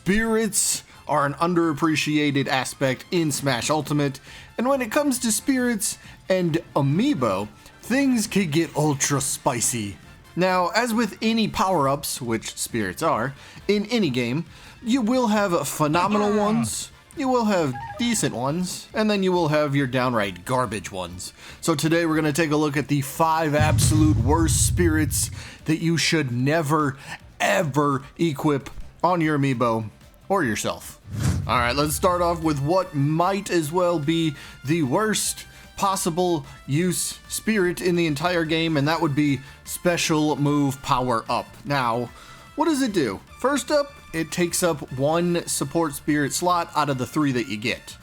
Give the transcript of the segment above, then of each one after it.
Spirits are an underappreciated aspect in Smash Ultimate, and when it comes to spirits and Amiibo, things can get ultra spicy. Now, as with any power-ups, which spirits are, in any game, you will have phenomenal ones, you will have decent ones, and then you will have your downright garbage ones. So today we're going to take a look at the 5 absolute worst spirits that you should never, ever equip on your Amiibo or yourself. Alright, let's start off with what might as well be the worst possible use spirit in the entire game, and that would be Special Move Power Up. Now, what does it do? First up, it takes up 1 support spirit slot out of the 3 that you get.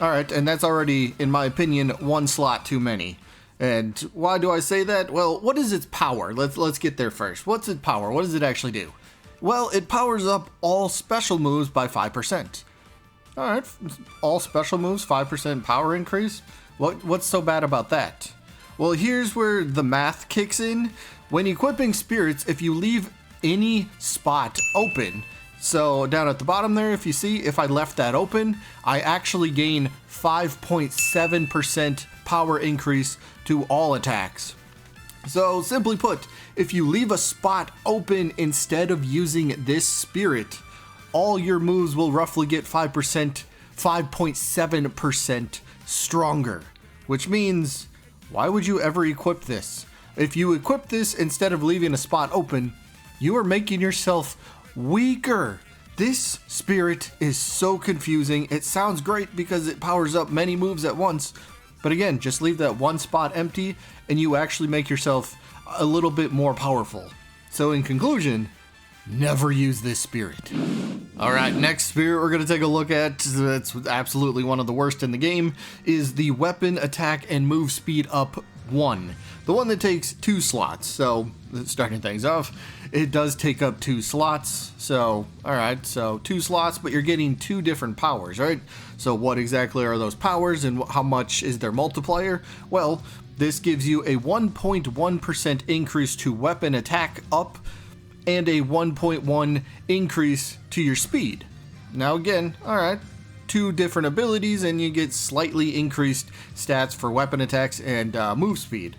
Alright, and that's already, in my opinion, 1 slot too many. And why do I say that? Well, what is its power? Let's get there first. What's its power? What does it actually do? Well, it powers up all special moves by 5%. Alright, all special moves, 5% power increase? What's so bad about that? Well, here's where the math kicks in. When equipping spirits, if you leave any spot open, so down at the bottom there, if you see, if I left that open, I actually gain 5.7% power increase to all attacks. So simply put, if you leave a spot open instead of using this spirit, all your moves will roughly get 5.7% stronger, which means, why would you ever equip this? If you equip this instead of leaving a spot open, you are making yourself weaker. This spirit is so confusing. It sounds great because it powers up many moves at once, but again, just leave that 1 spot empty and you actually make yourself a little bit more powerful. So in conclusion, never use this spirit. Alright, next spirit we're going to take a look at, that's absolutely one of the worst in the game, is the Weapon Attack and Move Speed Up 1. The one that takes 2 slots. So, starting things off, it does take up 2 slots. So, alright, so 2 slots, but you're getting 2 different powers, right? So what exactly are those powers and how much is their multiplier? Well, this gives you a 1.1% increase to weapon attack up and a 1.1 increase to your speed. Now again, alright, 2 different abilities and you get slightly increased stats for weapon attacks and move speed.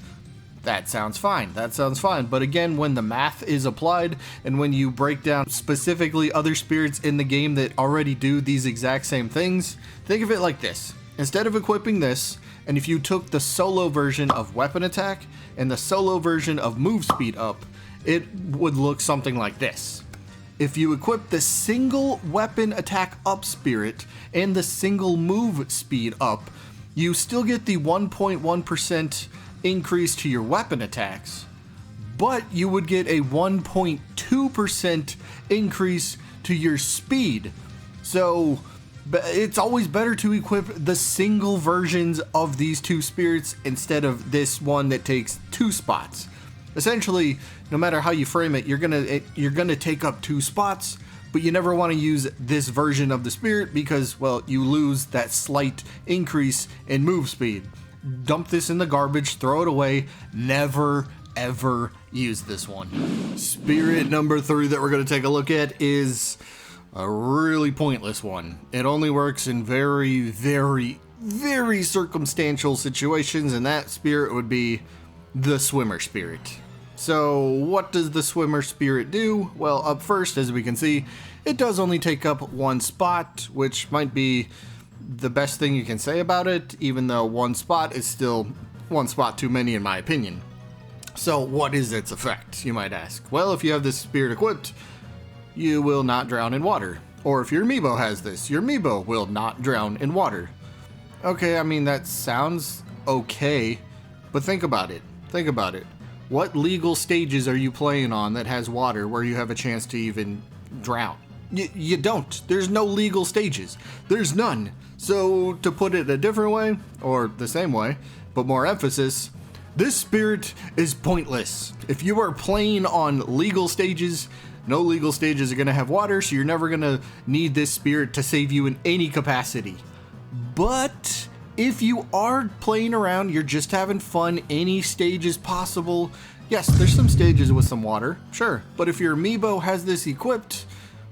That sounds fine, but again, when the math is applied and when you break down specifically other spirits in the game that already do these exact same things, think of it like this. Instead of equipping this, and if you took the solo version of weapon attack and the solo version of move speed up, it would look something like this. If you equip the single weapon attack up spirit and the single move speed up, you still get the 1.1% increase to your weapon attacks, but you would get a 1.2% increase to your speed. So it's always better to equip the single versions of these 2 spirits instead of this one that takes 2 spots. Essentially, no matter how you frame it, you're gonna take up 2 spots, but you never want to use this version of the spirit because, well, you lose that slight increase in move speed. Dump this in the garbage, throw it away, never ever use this one. Spirit number 3 that we're going to take a look at is a really pointless one. It only works in very, very, very circumstantial situations, and that spirit would be the Swimmer Spirit. So what does the Swimmer Spirit do? Well, up first, as we can see, it does only take up 1 spot, which might be the best thing you can say about it, even though 1 spot is still 1 spot too many in my opinion. So what is its effect, you might ask? Well, if you have this spirit equipped, you will not drown in water. Or if your Amiibo has this, your Amiibo will not drown in water. Okay, I mean, that sounds okay, but think about it. Think about it. What legal stages are you playing on that has water where you have a chance to even drown? You don't. There's no legal stages. There's none. So to put it a different way, or the same way, but more emphasis, this spirit is pointless. If you are playing on legal stages, no legal stages are going to have water, so you're never going to need this spirit to save you in any capacity. But if you are playing around, you're just having fun, any stage is possible. Yes, there's some stages with some water, sure. But if your Amiibo has this equipped,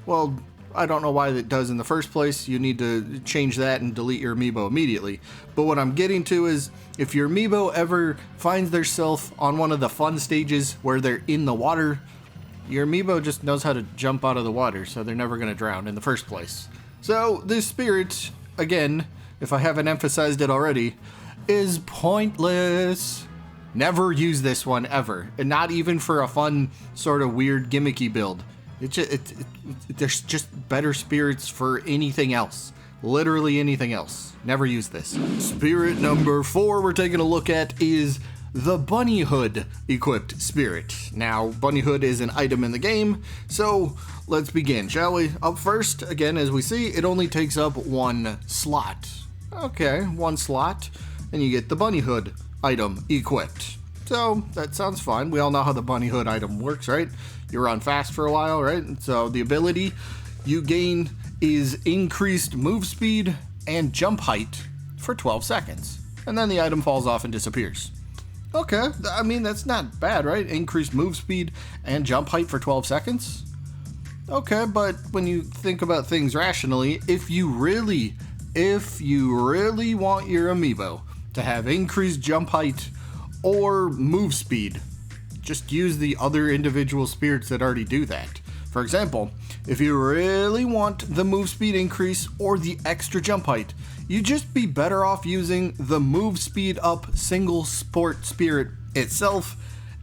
well, I don't know why that does in the first place. You need to change that and delete your Amiibo immediately. But what I'm getting to is, if your Amiibo ever finds themselves on one of the fun stages where they're in the water, your Amiibo just knows how to jump out of the water, so they're never going to drown in the first place. So this spirit, again, if I haven't emphasized it already, is pointless. Never use this one ever, and not even for a fun sort of weird gimmicky build. There's just better spirits for anything else. Literally anything else. Never use this. Spirit number 4 we're taking a look at is the Bunny Hood equipped spirit. Now, Bunny Hood is an item in the game, so let's begin, shall we? Up first, again, as we see, it only takes up 1 slot. Okay, 1 slot, and you get the Bunny Hood item equipped. So that sounds fine. We all know how the Bunny Hood item works, right? You run fast for a while, right? So the ability you gain is increased move speed and jump height for 12 seconds. And then the item falls off and disappears. Okay, I mean, that's not bad, right? Increased move speed and jump height for 12 seconds? Okay, but when you think about things rationally, if you really want your Amiibo to have increased jump height or move speed, just use the other individual spirits that already do that. For example, if you really want the move speed increase or the extra jump height, you'd just be better off using the move speed up single sport spirit itself,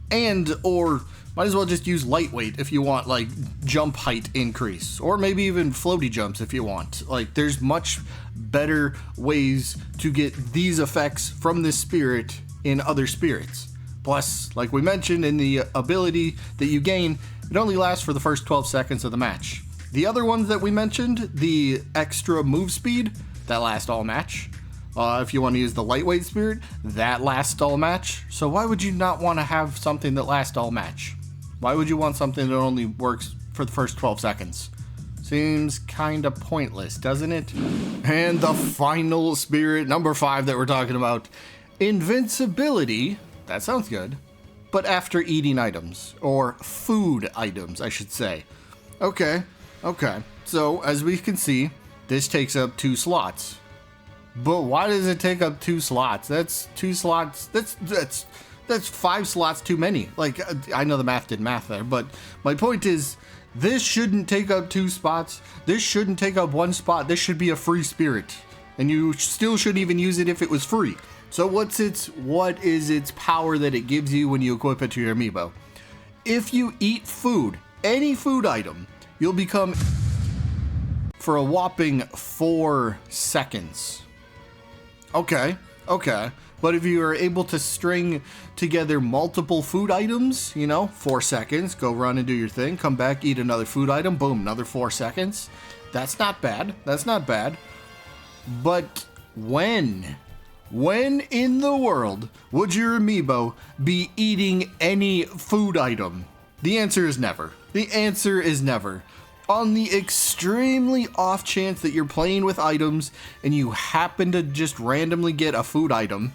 and or might as well just use lightweight if you want like jump height increase, or maybe even floaty jumps if you want. Like, there's much better ways to get these effects from this spirit in other spirits. Plus, like we mentioned in the ability that you gain, it only lasts for the first 12 seconds of the match. The other ones that we mentioned, the extra move speed, that lasts all match. If you want to use the lightweight spirit, that lasts all match. So why would you not want to have something that lasts all match? Why would you want something that only works for the first 12 seconds? Seems kinda pointless, doesn't it? And the final spirit, number 5 that we're talking about, Invincibility. That sounds good. But after eating items, or food items, I should say. Okay. So, as we can see, this takes up 2 slots. But why does it take up 2 slots? That's 2 slots. That's 5 slots too many. Like, I know the math did math there, but my point is, this shouldn't take up 2 spots. This shouldn't take up 1 spot. This should be a free spirit. And you still shouldn't even use it if it was free. So what is its power that it gives you when you equip it to your Amiibo? If you eat food, any food item, you'll become for a whopping 4 seconds. Okay. But if you are able to string together multiple food items, 4 seconds, go run and do your thing, come back, eat another food item, boom, another 4 seconds. That's not bad. But when in the world would your Amiibo be eating any food item? The answer is never. On the extremely off chance that you're playing with items and you happen to just randomly get a food item,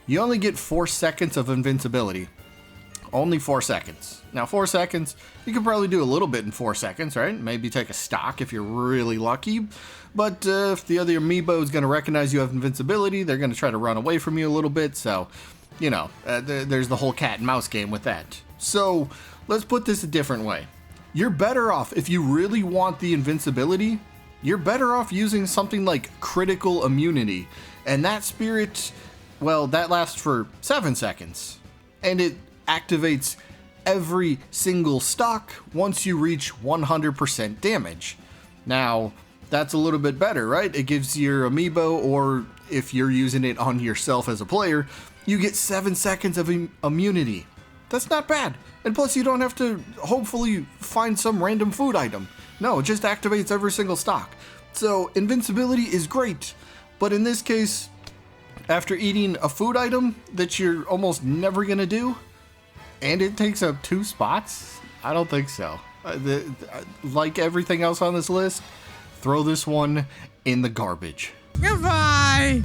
you only get 4 seconds of invincibility. Only 4 seconds. Now 4 seconds, you can probably do a little bit in 4 seconds, right? Maybe take a stock if you're really lucky. But if the other Amiibo is going to recognize you have invincibility, they're going to try to run away from you a little bit. So, there's the whole cat and mouse game with that. So let's put this a different way. You're better off, if you really want the invincibility, you're better off using something like critical immunity. And that spirit, well, that lasts for 7 seconds. And it activates every single stock once you reach 100% damage. Now, that's a little bit better, right? It gives your Amiibo, or if you're using it on yourself as a player, you get 7 seconds of immunity. That's not bad. And plus, you don't have to hopefully find some random food item. No, it just activates every single stock. So, invincibility is great. But in this case, after eating a food item that you're almost never going to do, and it takes up 2 spots, I don't think so. Like everything else on this list, throw this one in the garbage. Goodbye!